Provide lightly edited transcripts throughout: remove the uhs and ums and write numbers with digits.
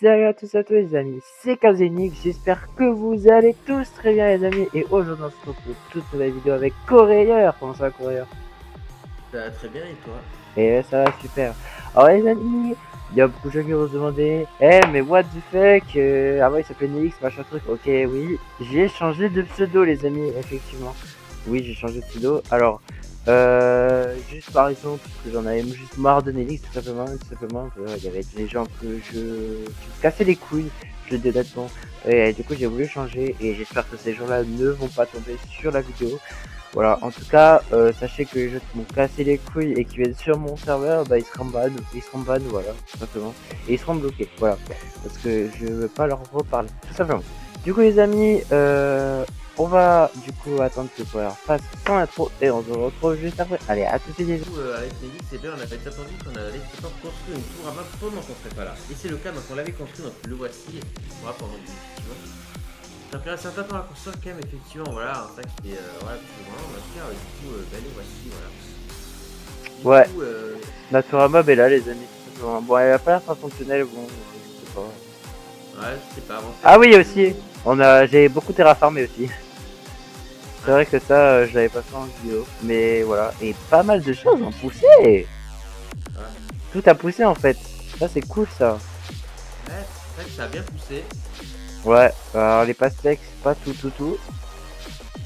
Salut à tous les amis, c'est Kazenix, j'espère que vous allez tous très bien les amis. Et aujourd'hui on se retrouve pour toute nouvelle vidéo avec Coréeur. Comment ça va Coréeur? Ça va très bien et toi? Et ça va super. Alors les amis, il y a beaucoup de gens qui vont se demander mais what the fuck avant il s'appelait Nix, machin truc. Ok oui, j'ai changé de pseudo les amis, effectivement. Oui j'ai changé de pseudo. Alors juste par exemple parce que j'en avais juste marre de Nelix tout simplement, il y avait des gens qui me cassaient les couilles, je le dis honnêtement. Et du coup j'ai voulu changer et j'espère que ces gens-là ne vont pas tomber sur la vidéo. Voilà, en tout cas, sachez que les jeux qui m'ont cassé les couilles et qui viennent sur mon serveur, bah ils seront ban, voilà, tout simplement. Et ils seront bloqués, voilà. Parce que je veux pas leur reparler, tout simplement. Du coup les amis, on va du coup attendre que Coréeur fasse son intro et on se retrouve juste après. Allez, à tout de suite les amis. Du coup, avec Nélix, c'est bien, on avait attendu qu'on allait construire une tour à map pendant qu'on serait pas là. Et c'est le cas, donc on l'avait construit, donc le voici. Voilà, pendant effectivement. Ça a pris un certain temps à construire quand même, effectivement, voilà, un sac qui est, voilà, c'est vraiment on va faire, du coup, bah, les voici, voilà. Du Ouais, coup, Natura Mob est là les amis, tout simplement. Bon, elle a pas l'air très fonctionnelle, bon, je sais pas. ouais, je sais pas, avancer Ah un oui petit aussi, peu. j'ai beaucoup terraformé aussi. C'est Ouais, vrai que ça, je l'avais pas fait en vidéo. Mais voilà. Et pas mal de choses ont poussé. ouais. Tout a poussé en fait. Ça, c'est cool ça. Ouais, c'est vrai que ça a bien poussé. Ouais. Alors, les pastèques, c'est pas tout.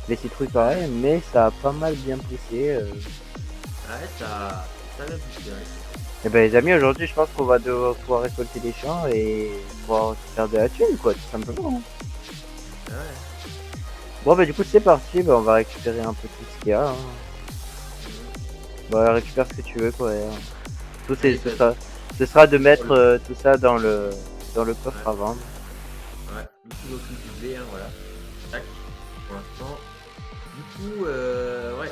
Les citrouilles, pareil. Mais ça a pas mal bien poussé. Ouais, ça a bien poussé, ouais. Et ben, les amis, aujourd'hui, je pense qu'on va devoir pouvoir récolter des champs et pouvoir se faire de la thune, quoi, tout simplement. Ouais. Bon, bah, du coup, c'est parti. Bah, on va récupérer un peu tout ce qu'il y a. Hein. Bah, récupère ce que tu veux, quoi. Hein. Tout c'est, Allez, bah, ce sera de pour mettre le... tout ça dans le coffre Ouais, à vendre. ouais, du coup, donc, du blé, hein, voilà. Tac, pour l'instant. Du coup, ouais,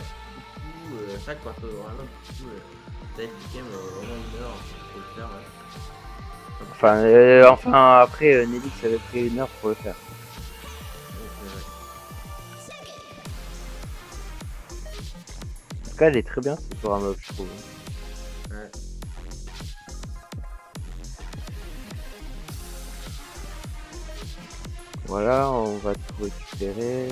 du coup, ça quoi, vraiment, du coup, ça va être quand même vraiment une heure pour le faire, ouais. Enfin, après, Nelly, ça avait pris 1 heure pour le faire. Donc, En tout cas, elle est très bien cette tour à mob, je trouve. ouais. Voilà, on va tout récupérer.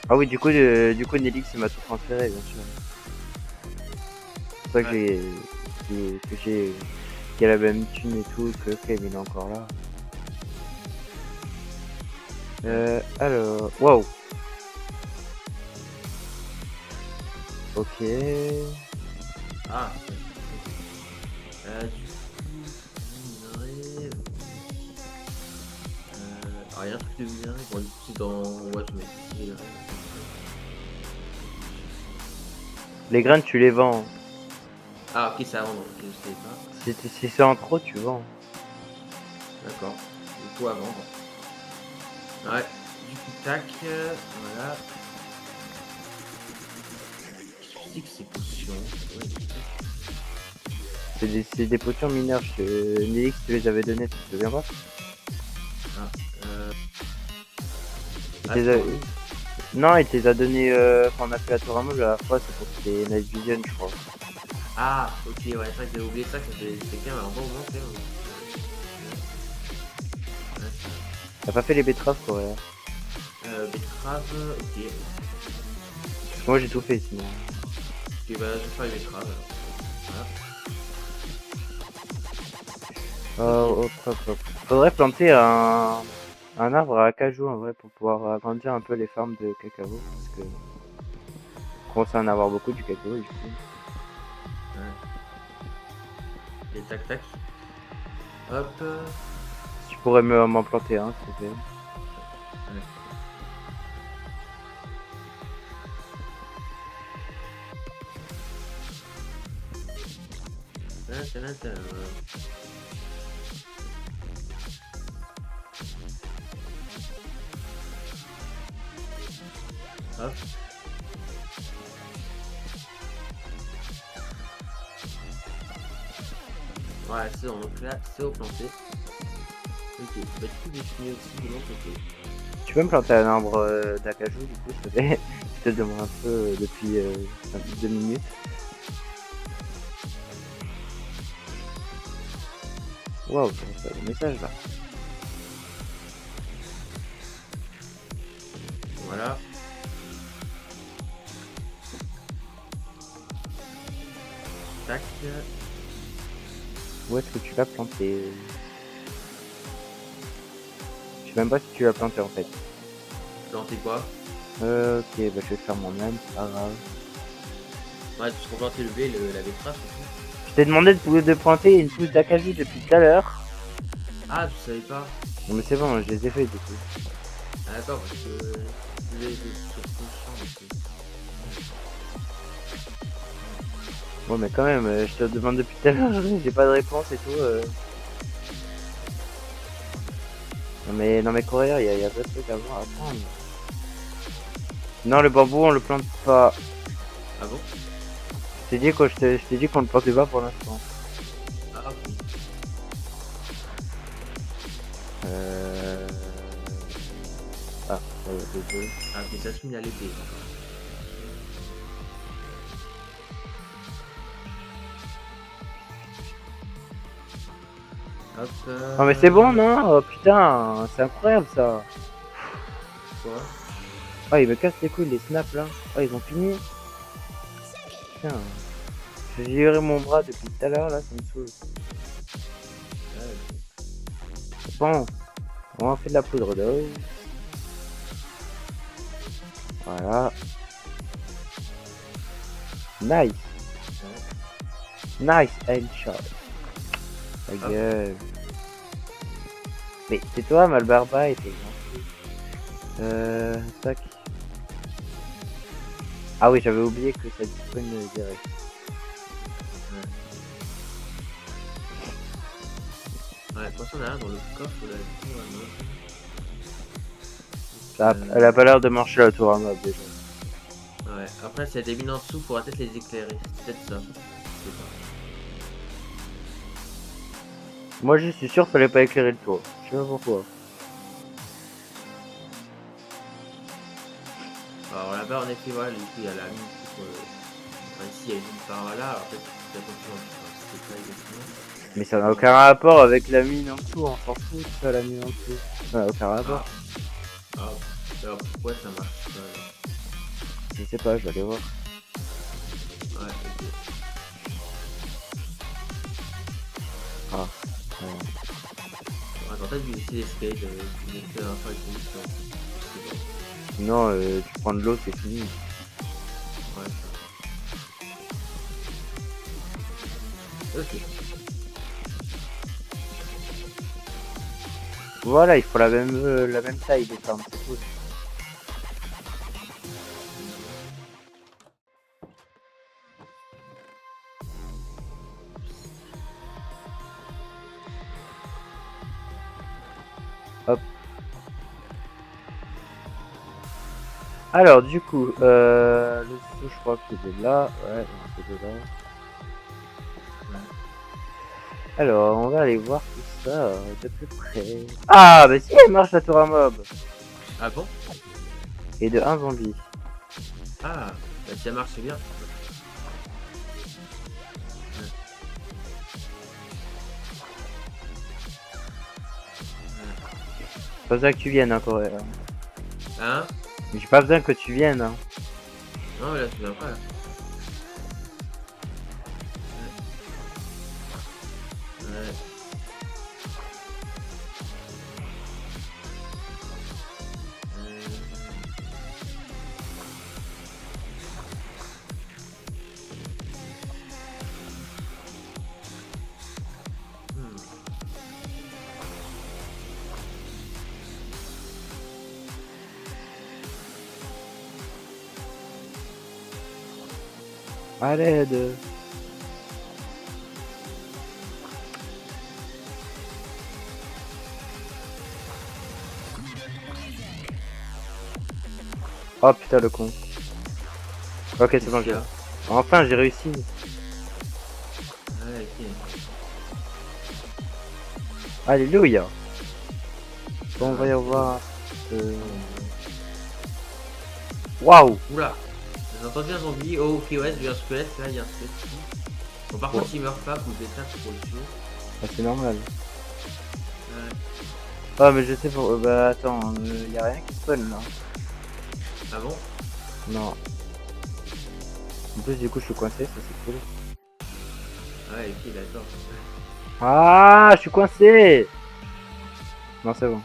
Ah oui, du coup, Nelly, il m'a tout transféré, bien sûr. C'est pour ça que Ouais. qu'il a la même thune et tout, que Kevin est encore là. Ouais. Alors, wow. Ok. Ah, du coup, minerai. Alors, il y a un truc de minerai, bon, du coup, c'est dans. Ouais, je mets ici, là. Les graines, tu les vends. Ah, ok, ça vendre, ok, je sais pas. Si c'est en trop, tu vends. D'accord. Du coup, à vendre. Ouais, du coup, tac, voilà. Je sais que c'est potion. Ouais. C'est des potions mineures. Nelly, tu les avais données, tu te souviens pas? Ah, euh... Il te ah, les c'était a- en haut. Non, il te les a donné quand on a fait la tour à mob la dernière fois, c'est pour tes Night Vision, je crois. Ah, ok, ouais, c'est vrai que j'avais oublié ça, que c'était quand même un bon moment, quand même. Ouais, T'as pas fait les betteraves, quoi. Ouais. betterave, ok. Parce que moi, j'ai tout fait, sinon. Ok, bah, je vais faire les betteraves, alors. Voilà. Ok. Hop. Faudrait planter un arbre à cajou, en vrai, pour pouvoir agrandir un peu les farms de cacao. Parce que on commence à en avoir beaucoup du cacao, du coup. Ouais. Et tac, tac. Hop. Tu pourrais m'en planter un, s'il te plaît. Ouais. Tin. Hop. Voilà, c'est bon, donc là, c'est au planté. Ok, bah, du coup, j'ai fini aussi de mon côté. Tu peux me planter un arbre d'acajou, du coup, s'il te plaît. Je te demande un peu depuis 2 minutes. Waouh, j'ai reçu le message là. Voilà. Tac. Où est-ce que tu l'as planté? Je sais même pas si tu l'as planté en fait. Planter quoi? Ok, bah je vais faire moi-même, c'est pas grave. Ouais, tu seras planter le blé, la betterave, c'est tout. Je t'ai demandé de planter une pousse d'acajou depuis tout à l'heure. Ah, tu savais pas? Non mais c'est bon, je les ai fait du coup. Ah, d'accord, parce que je vais sur ton champ, donc, Bon mais quand même, je te demande depuis tout à l'heure, j'ai pas de réponse et tout. Non mais courir, y a d'autres trucs à voir, à prendre. Non, le bambou on le plante pas. Ah bon? Je t'ai dit qu'on le plantait pas pour l'instant. Ah, ok. Euh... Ah, désolé. Ah, ok, ça se met à l'épée. Hop. Non mais c'est bon non? Oh putain, c'est incroyable ça. Quoi? Oh ils me cassent les couilles les snaps là. Oh ils ont fini. Putain. J'ai géré mon bras depuis tout à l'heure là, ça me saoule. Ouais, Bon, on en fait de la poudre d'eau. Voilà. Nice. Nice headshot. Ta gueule. Mais c'est toi Malbarba et t'es gentil. Tac. Ah oui, j'avais oublié que ça dispone direct. ouais, attention, on a rien dans le coffre là. Elle a pas l'air de marcher la tour à map déjà. Ouais, après, s'il y a des mines en dessous, faudra peut-être les éclairer. C'est peut-être ça. Je sais pas. Moi je suis sûr qu'il fallait pas éclairer le tour. Je sais pas pourquoi. Alors là-bas, en effet, voilà, du coup, il y a la mine. Enfin, ici, il y a une mine par là. Alors, peut-être que c'est pas exactement. Mais ça n'a aucun rapport avec la mine en dessous, on s'en fout de ça la mine en dessous. Ça n'a aucun rapport. Ah, alors pourquoi ça marche pas là? Je sais pas, je vais aller voir. Ouais, ok. Ah. Attends, peut-être que j'ai essayé l'escape, je vais faire un peu avec les Non, tu prends de l'eau, c'est fini. Ouais. Ok. Voilà, il faut la même taille des fermes, c'est cool. Hop. Alors, du coup, le sous, je crois qu'il est là. Ouais, c'est dedans. Alors, on va aller voir tout ça de plus près. Ah, bah si, elle marche la tour à mob. Ah bon? Et de un zombie. Ah, bah si ça marche, c'est bien. Pas besoin que tu viennes, hein, Corée. Hein? Mais j'ai pas besoin que tu viennes, hein. Non, mais là, tu viens pas là. Ouais. À l'aide. Oh putain le con. Ok c'est bon, j'ai. Enfin j'ai réussi. Ouais, ok. Alléluia. Bon on va y avoir. Waouh. Oula! J'ai entendu un zombie. Oh, ok, ouais, j'ai vu un squelette. Là, il y a un squelette ici. Bon, par contre, s'il meurt pas, vous le détache pour le tuer. Ah, c'est normal. Ah, mais je sais pour. Bah, attends, y a rien qui spawn là. Ah bon? Non. En plus, du coup, je suis coincé, ça c'est cool. Ouais, ok, d'accord. Ah, je suis coincé! Non, c'est bon.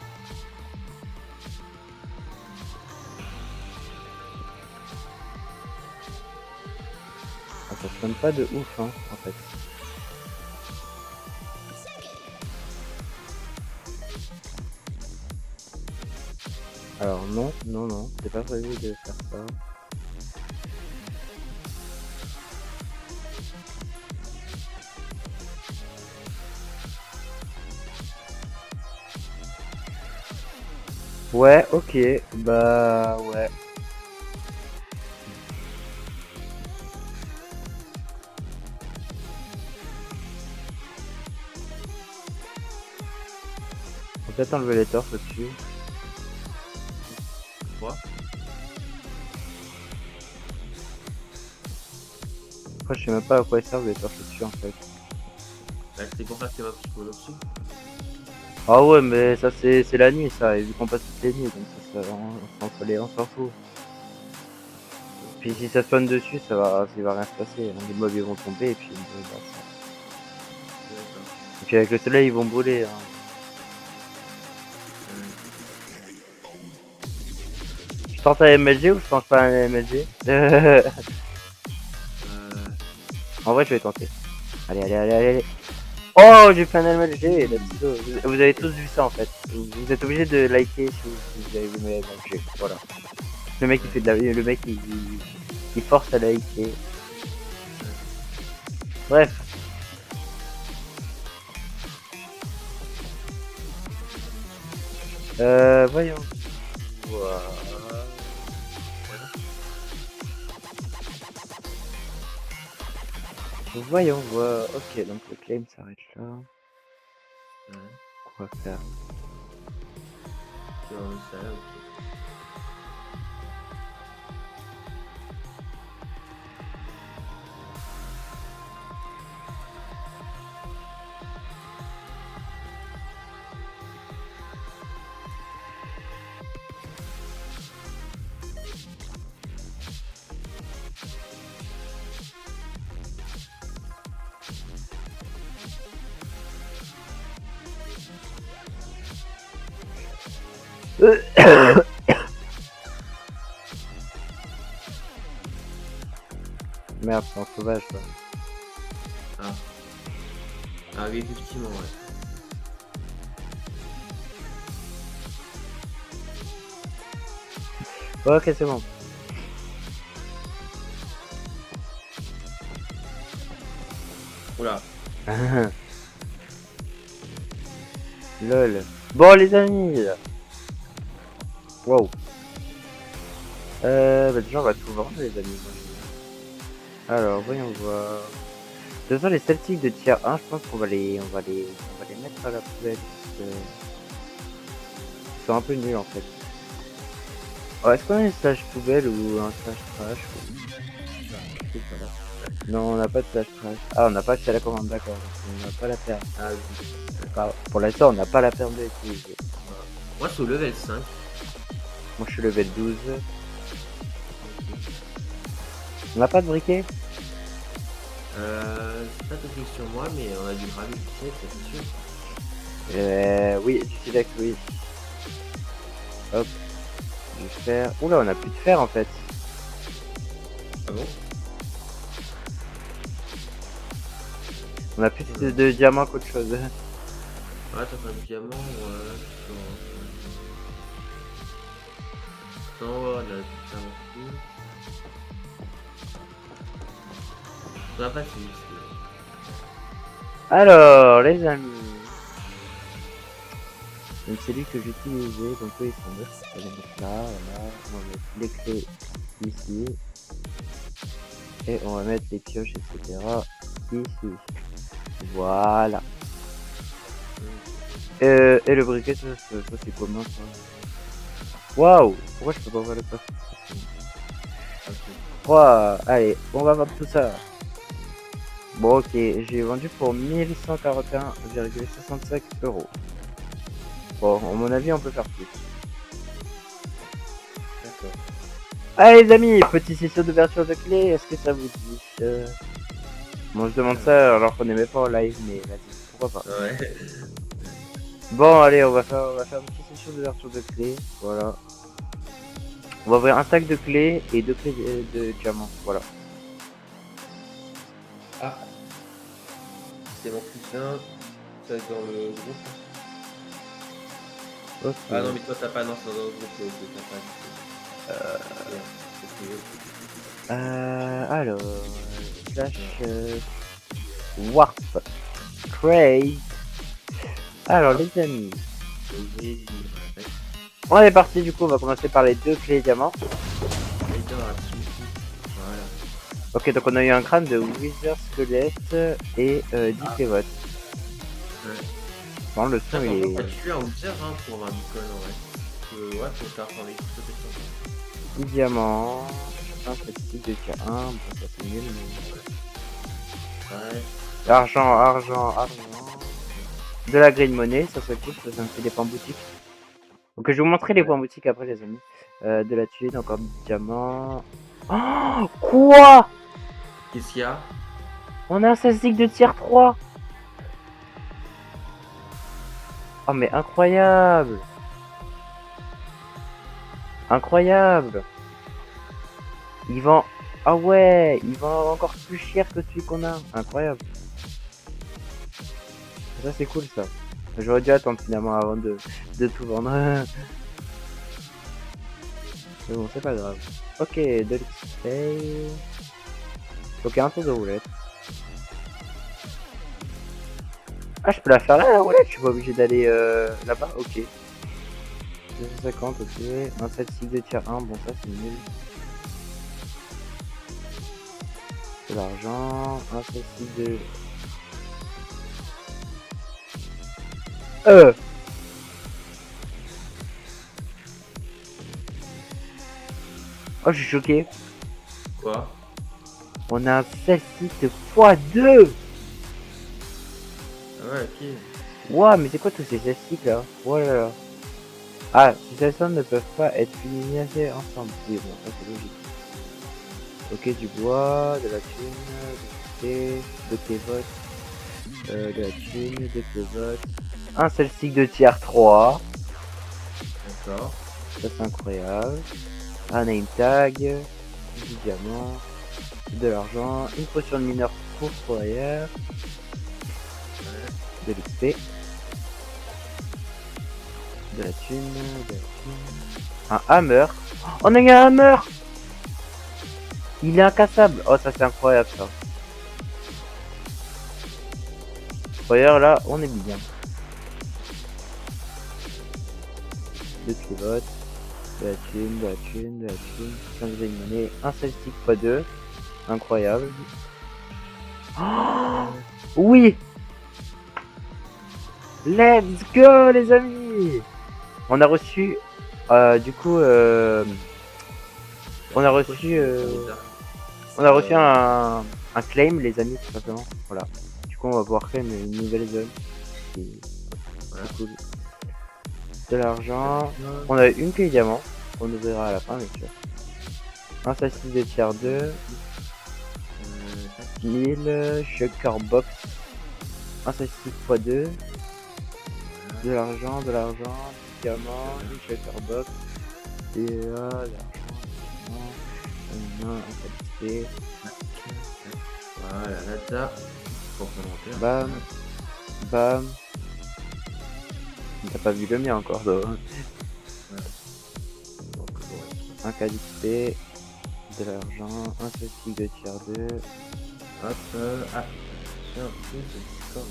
Ah, ça spawn pas de ouf, hein, en fait. Alors, non, non, non, c'est pas prévu de faire ça. Ouais, ok, bah ouais. Faut peut-être enlever les torses au-dessus. Quoi? Après, je sais même pas à quoi ils servent les torses au-dessus en fait. Bah, c'était pour faire tes maps dessus. Ah ouais, mais ça c'est la nuit ça, et vu qu'on passe toutes les nuits, donc on s'en fout. Puis si ça spawn dessus, ça va rien se passer. Les mobs ils vont tomber et puis bah, D'accord. et puis avec le soleil ils vont brûler. Hein. Je tente un MLG ou je tente pas un MLG? En vrai je vais tenter. Allez, allez, allez, allez. Oh, j'ai fait un MLG, let's go. Vous avez tous vu ça en fait. Vous êtes obligé de liker si vous avez vu mes MLG. Voilà. Le mec il fait de la. Le mec il force à liker. Bref. Voyons. Voilà. Voyons voir. Ok, donc le claim s'arrête là. Quoi faire? Tu vois, ça, ok. Merde, c'est en sauvage quoi. Ah. Ah oui, effectivement, ouais. Ouais, ok, c'est bon. Oula. Lol. Bon les amis. Wow. Bah déjà on va tout vendre les amis. Alors voyons voir. De toute façon les Celtics de tier 1 je pense qu'on va les mettre à la poubelle. Parce que... Ils sont un peu nuls en fait. Oh, est-ce qu'on a une slash poubelle ou un slash trash ou... Non on n'a pas de slash trash. Ah on n'a pas accès à la commande, d'accord. On n'a pas la perle. Ah oui. Pour l'instant on n'a pas la perle de utiliser. Moi, je suis au level 5. Moi je suis level 12. On n'a pas de briquet? C'est pas tout sur moi, mais on a du gravier du silex, c'est sûr. Oui, du silex, oui. Hop. Du fer. Oula, on a plus de fer en fait. Ah bon? On a plus de diamants qu'autre chose. Ouais, t'as fait un diamant, ouais. Non, on a du diamant. On a pas de silex. Alors, les amis. Donc c'est lui que j'utilisais, donc eux ils sont neufs. On va les mettre là, voilà. On va mettre les clés ici. Et on va mettre les pioches, etc. ici. Voilà. Et le briquet, ça c'est commun ça. Waouh! Pourquoi je peux pas voir le coffre? 3, allez, on va vendre tout ça. Bon ok, j'ai vendu pour 1141,65 €. Bon, à mon avis, on peut faire plus. D'accord. Allez les amis, petite session d'ouverture de clé, est-ce que ça vous dit Bon, je demande ça alors qu'on n'aimait pas en live, mais vas-y, pourquoi pas. Ouais. Bon, allez, on va faire une petite session d'ouverture de clé, voilà. On va ouvrir un stack de clés et 2 clés de diamants, voilà. Ah. C'est mon cousin. Ça va être dans le groupe. Ok. Ah non, mais toi t'as pas, non, c'est dans le groupe, t'as pas. Alors, slash warp cray. Alors les amis, on est parti du coup, on va commencer par les 2 clés diamants. Voilà. Ok, donc on a eu un crâne de Wither Squelette et 10 PW. Ouais. Bon, le son il est... T'as tué un Wither hein, pour avoir un Bitcoin en vrai. Ouais, faut faire dans les trucs. 10 diamants, un petit de tier 1, bon ça c'est nul mais... Ouais. Argent. De la green money, ça c'est cool, ça me fait des points boutiques. Donc je vais vous montrer les points boutiques après les amis. De la thune, encore 10 diamants. Oh, quoi? Qu'est-ce qu'il y a? On a un statistique de tier 3. Oh mais incroyable. Incroyable. Il vend... Ah ouais, il vend encore plus cher que celui qu'on a. Incroyable. Ça c'est cool ça. J'aurais dû attendre finalement avant de tout vendre. Mais bon, c'est pas grave. Ok, de l'XP. Ok, un tour de roulette. Ah, je peux la faire là, la roulette. Je suis pas obligé d'aller là-bas. Ok. 250, ok. Un 7-6 de tier 1, bon ça c'est nul. De l'argent. Un 7-6 de... Oh, je suis choqué. Quoi? On a un 16 de x2. Ah ouais, ok. Waouh, mais c'est quoi tous ces 16 là? Oh là là. Ah, ces stations ne peuvent pas être finalisées ensemble. Oui, bon, ça c'est logique. Ok, du bois, de la thune, de T-vote, de la thune, de T-vote. Un seul stick de tier 3. D'accord. Ça c'est incroyable. Un name tag, du diamant, de l'argent, une potion de mineur pour fourrière, de l'XP, de la thune, un hammer. Oh, on a eu un hammer. Il est incassable. Oh, ça c'est incroyable ça. D'ailleurs là, on est bien. Deux pivotes, de la thune, 5 de monnaie, un seul stick x2. Incroyable. Oh oui. Let's go les amis. On a reçu du coup on a reçu un claim les amis tout simplement. Voilà. Du coup on va pouvoir créer une nouvelle zone. C'est cool. De l'argent. On a une clé diamant qu'on ouvrira à la fin bien sûr. Un sachet de tier 2. 1000 Sugar Box. Un sachet x2. De l'argent, du diamant, une Sugar Box. Et là, l'argent, un satisfait. Voilà, là, complémentaire. Bam, bam. T'as pas vu le mien encore, donc. Ouais. Donc, Un KDP, de l'argent, un ceci de tier 2. Hop, ah, j'ai un peu de Discord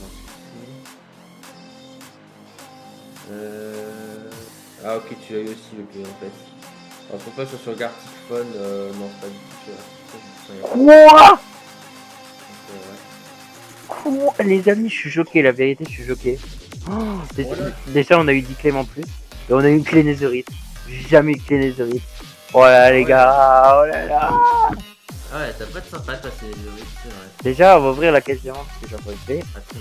Ah, ok, tu l'as eu aussi le clé en fait. Alors, faut pas que ce soit sur Gartic Phone, non, c'est pas du tout Quoi? ouais. Quoi? Les amis, je suis choqué, la vérité, je suis choqué. Oh, déjà, on a eu 10 clés en plus. Et on a eu une clé Netherite. J'ai jamais eu de clé Netherite. Oh là là, les gars, oh là là. Ah ouais, t'as pas de sympa de passer les c'est vrai. Déjà, on va ouvrir la caisse diamant parce que j'en peux clé. Attends,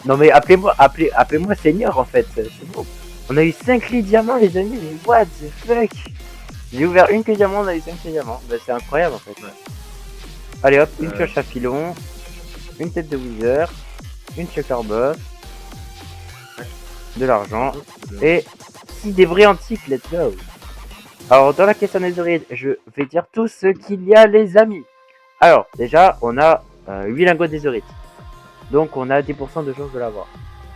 Non mais appelez-moi Seigneur en fait, c'est bon. On a eu 5 clés diamants les amis, mais what the fuck. J'ai ouvert une clé diamant, on a eu 5 clés diamants. Bah c'est incroyable en fait. Ouais. Allez hop, une pioche à filon, une tête de Wither, une Checkerboss, de l'argent et 6 débris antiques, let's go. Alors dans la caisse à netherite, je vais dire tout ce qu'il y a les amis. Alors déjà on a 8 lingots de netherite. Donc on a 10% de chance de l'avoir.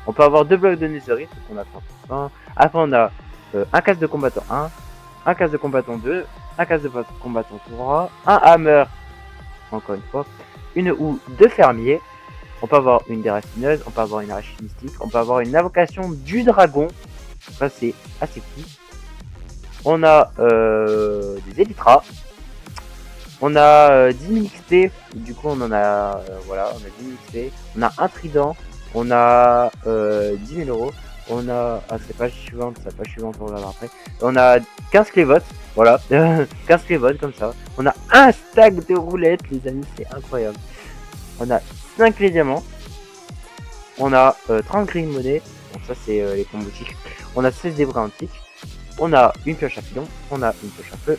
On peut avoir 2 blocs de netherite, donc on a 30%. Après on a un casque de combattant 1, un casque de combattant 2, un casque de combattant 3, un hammer, encore une fois, une houe de fermier. On peut avoir une déracineuse, on peut avoir une arachide mystique, on peut avoir une invocation du dragon. Ça c'est assez cool. On a des elytras. On a 10 000 XP, du coup on en a, voilà, on a 10 000 XP, on a un trident, on a 10 000 euros, on a, ah c'est page suivante, on regarde après, on a 15 clévotes, voilà, 15 clévotes comme ça, on a un stack de roulettes les amis, c'est incroyable, on a 5 clés diamants, on a 30 green monnaie, donc ça c'est les combos boutiques, on a 16 débris antiques, on a une pioche à filon, on a une pioche à feu,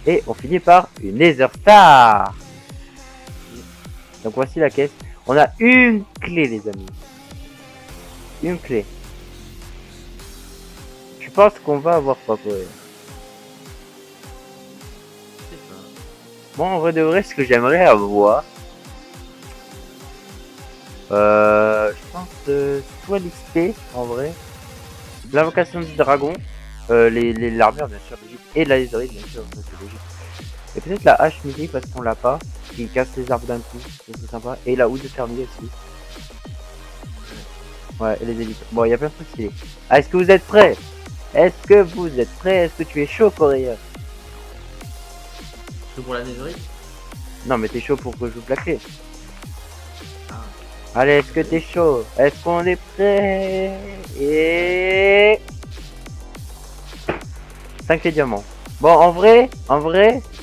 et on finit par une Nether Star. Donc voici la caisse. On a une clé les amis. Une clé. Je pense qu'on va avoir quoi pour elle. Moi en vrai de vrai ce que j'aimerais avoir. Je pense soit l'XP en vrai. L'invocation du dragon. L'armure bien sûr logique. Et la lézerite bien sûr, ça c'est logique. Et peut-être la hache midi parce qu'on l'a pas, qui casse les arbres d'un coup, c'est sympa. Et la houe de fermier aussi. Ouais, et les élites. Bon, il y a plein de trucs stylés. Ah, est-ce que vous êtes prêts? Est-ce que vous êtes prêts? Est-ce que tu es chaud, Coréa? Tout pour la netherite. Non, mais t'es chaud pour que je vous la clé. Ah. Allez, est-ce que t'es chaud? Est-ce qu'on est prêt? Et 5 les diamants. Bon, en vrai,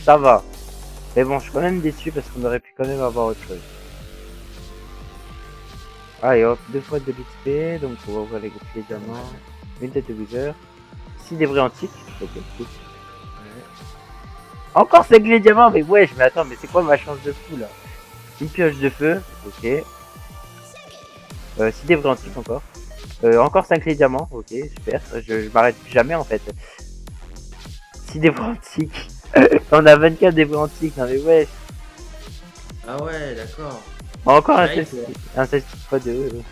ça va. Mais bon, je suis quand même déçu parce qu'on aurait pu quand même avoir autre chose. Allez hop, 2 fois de l'XP, donc on va ouvrir les diamants. Une tête de Wither. 6 débris antiques. Ok, cool. Encore 5 les diamants, mais wesh, mais attends, mais c'est quoi ma chance de fou là? Une pioche de feu, ok. 6 débris antiques encore. Encore 5 les diamants, ok, super. Je m'arrête plus jamais en fait. 6 débris antiques. On a 24 débris antiques, non mais wesh. Ah ouais, d'accord. Encore Ouais, un celtique fois 2.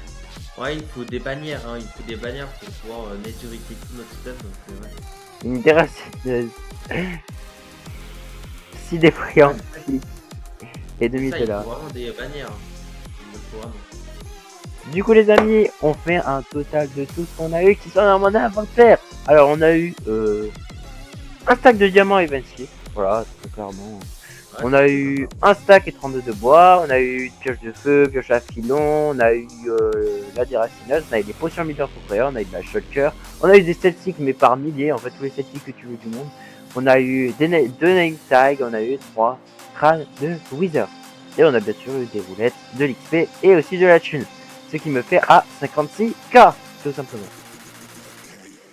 Ouais, il faut des bannières, hein. Il faut des bannières pour pouvoir netheriter tout notre stuff. Donc, ouais. Une déracineuse. 6 débris antiques. Et demi Ça, de il là. faut vraiment des bannières. Il faut vraiment. Du coup les amis, on fait un total de tout ce qu'on a eu qui sont dans mon inventaire. Alors on a eu un stack de diamants et 26. Voilà, très clairement. Ouais, On a eu un stack et 32 de bois, on a eu une pioche de feu, pioche à filon, on a eu la déracineuse, on a eu des potions militaires pour créer, on a eu de la shulker, on a eu des celtiques mais par milliers, en fait tous les celtiques que tu veux du monde. On a eu 2 name tags, on a eu 3 crânes de wither. Et on a bien sûr eu des roulettes, de l'XP et aussi de la thune. Ce qui me fait à 56k, tout simplement.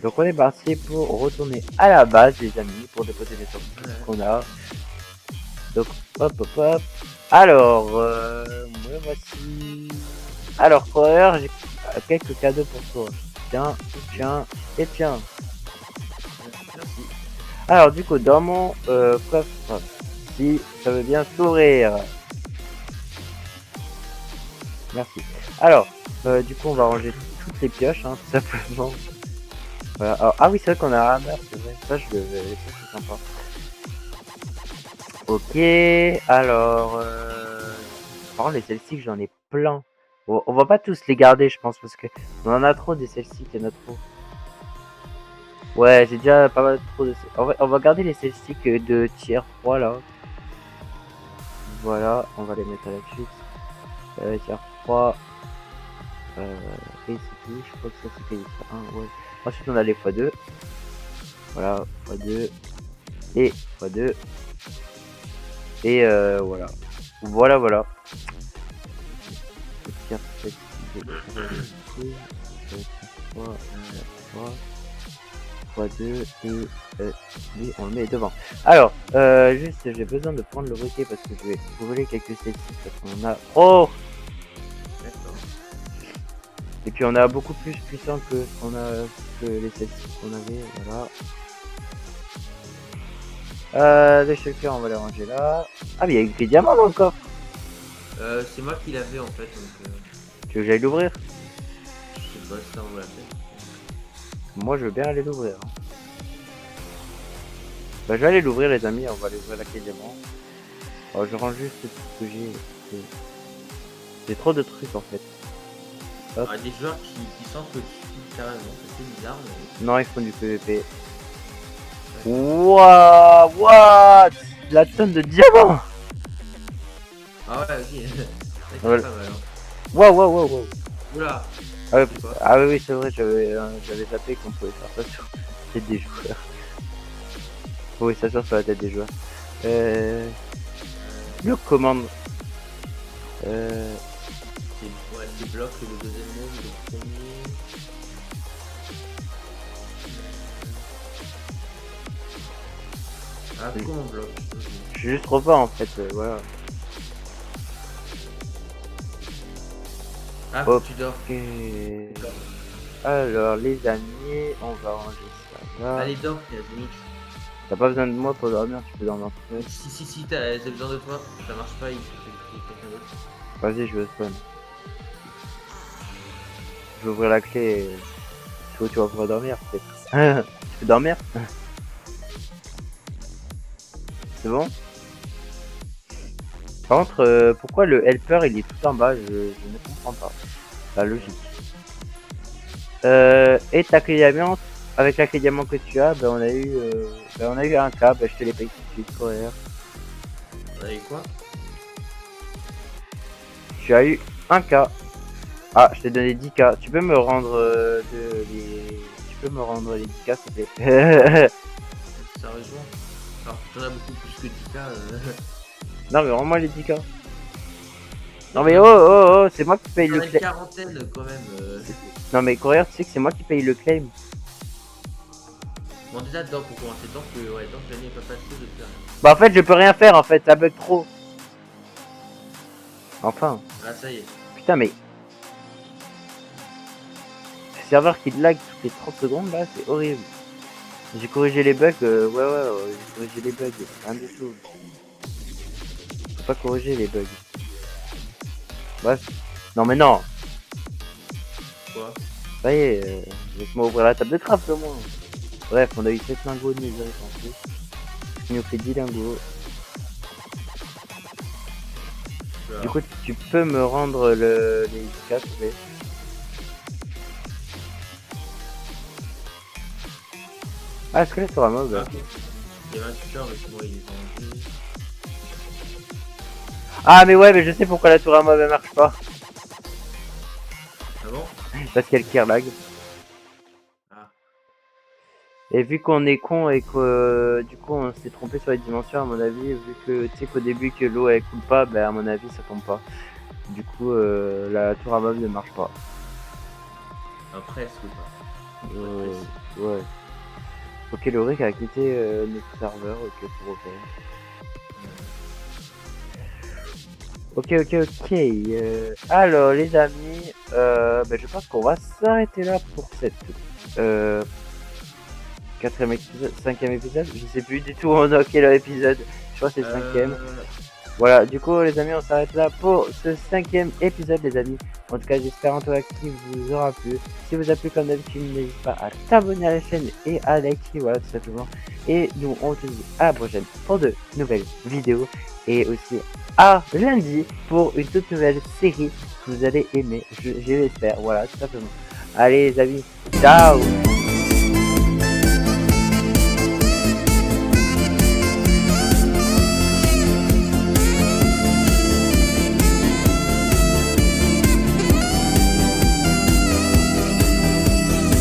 Donc on est parti pour retourner à la base les amis, pour déposer les sorties qu'on a. Donc hop hop hop. Alors, me voici. Alors coureur, j'ai quelques cadeaux pour toi. Tiens, tiens et tiens. Merci. Alors du coup dans mon coffre, si ça veut bien sourire. Merci. Alors, du coup on va ranger toutes les pioches, hein, tout simplement. Voilà. Alors, ah oui c'est vrai qu'on a un hammer, c'est vrai. Ça je le vais, c'est sympa. Ok, alors, par contre les celtiques j'en ai plein. Bon, on va pas tous les garder je pense parce que on en a trop des celtiques, il y en a trop. Ouais, j'ai déjà pas mal trop de... On va garder les celtiques de tier 3 là. Voilà, on va les mettre à la suite. Tier 3. Et c'est tout, je crois que ça c'était les 1, ouais. Ensuite on a les x2. Voilà, x2. Et x2. Et voilà. Voilà. x2 et lui on le met devant. Alors, juste j'ai besoin de prendre le briquet parce que je vais voler quelques celtiques parce qu'on a... Oh. D'accord. Et puis on a beaucoup plus puissant que ce qu'on a que les celtiques qu'on avait, voilà. Les shulkers on va les ranger là. Ah mais il y a des diamants dans le coffre. C'est moi qui l'avais en fait, donc Tu veux que j'aille l'ouvrir? je sais pas si ça en vaut la peine. Moi je veux bien aller l'ouvrir. Hein. Bah je vais aller l'ouvrir les amis, on va aller ouvrir la clé diamant. Oh, je range juste tout ce que j'ai. J'ai trop de trucs en fait. Il y a des joueurs qui s'entretuent carrément, c'est bizarre mais... Non ils font du PVP. Wouah, what? La tonne de diamants. Ah ouais, ok. C'est Voilà. pas mal. Hein. Waouh. Oula. Ah oui, c'est vrai, j'avais zappé qu'on pouvait faire ça sur la tête des joueurs. Oui, ça sort sur la tête des joueurs. Le commande. C'est bloc le deuxième monde, le premier. Ah, comment bloc? Je suis juste trop fort en fait, voilà. Ah, Hop. tu dors. Ok. Alors les amis, on va ranger ça là. Allez, dors, t'es à limite. T'as pas besoin de moi pour dormir, tu peux dormir tout seul. Si, t'as besoin de toi, ça marche pas, il faut que quelqu'un d'autre. Vas-y, je veux spawn. Je vais ouvrir la clé et... Tu vas pouvoir dormir peut-être. Tu peux dormir? C'est bon? Par contre, pourquoi le helper il est tout en bas? Je ne comprends pas. La logique. Et ta clé diamant, avec la clé diamant que tu as, on a eu un cas, je te l'ai payé tout de suite, coréen. On a eu quoi? Tu as eu un cas. Ah, je t'ai donné 10K. Tu peux me rendre Tu peux me rendre les 10K s'il te plaît. Sérieusement? Alors que t'en as beaucoup plus que 10K. Non mais rends-moi les 10K. Non mais oh, c'est moi qui paye le claim. claim. Une quarantaine quand même. Non mais coréen, tu sais que c'est moi qui paye le claim. Bon déjà dedans pour commencer, tant que l'année n'est pas passée de faire rien. Bah en fait je peux rien faire en fait, ça bug trop. Enfin. Ah ça y est. Putain mais... Ce serveur qui lag toutes les 30 secondes là, c'est horrible. J'ai corrigé les bugs, ouais, j'ai corrigé les bugs, rien du tout. Faut pas corriger les bugs. Bref. Non mais non. Quoi? Ça y est, laisse-moi ouvrir la table de craft au moins. Bref, on a eu 7 lingots de misère en plus. Il nous fait 10 lingots. Voilà. Du coup, tu peux me rendre les 4 s'il te plaît. Ah, est-ce que là sera mob? Il y avait un tuteur mais moi il est en jeu. Ah mais ouais, mais je sais pourquoi la tour à mob elle marche pas. Ah bon? Parce qu'elle tire lag. Ah. Et vu qu'on est con et que du coup on s'est trompé sur les dimensions à mon avis, vu que tu sais qu'au début que l'eau elle coule pas, à mon avis ça tombe pas. Du coup la tour à mob ne marche pas. Après est-ce que pas? Ouais. Ok, le Rick a quitté notre serveur, ok pour Ok. Alors les amis, je pense qu'on va s'arrêter là pour cette 4ème épisode, 5ème épisode, je sais plus du tout on a quel épisode, je crois que c'est le 5ème. Voilà, du coup les amis on s'arrête là pour ce 5ème épisode les amis. En tout cas j'espère en tout cas qu'il vous aura plu. Si vous a plu comme d'habitude n'hésitez pas à t'abonner à la chaîne et à liker, voilà tout simplement. Et nous on se dit à la prochaine pour de nouvelles vidéos. Et aussi à lundi pour une toute nouvelle série que vous allez aimer, je l'espère, voilà tout simplement. Allez les amis, ciao.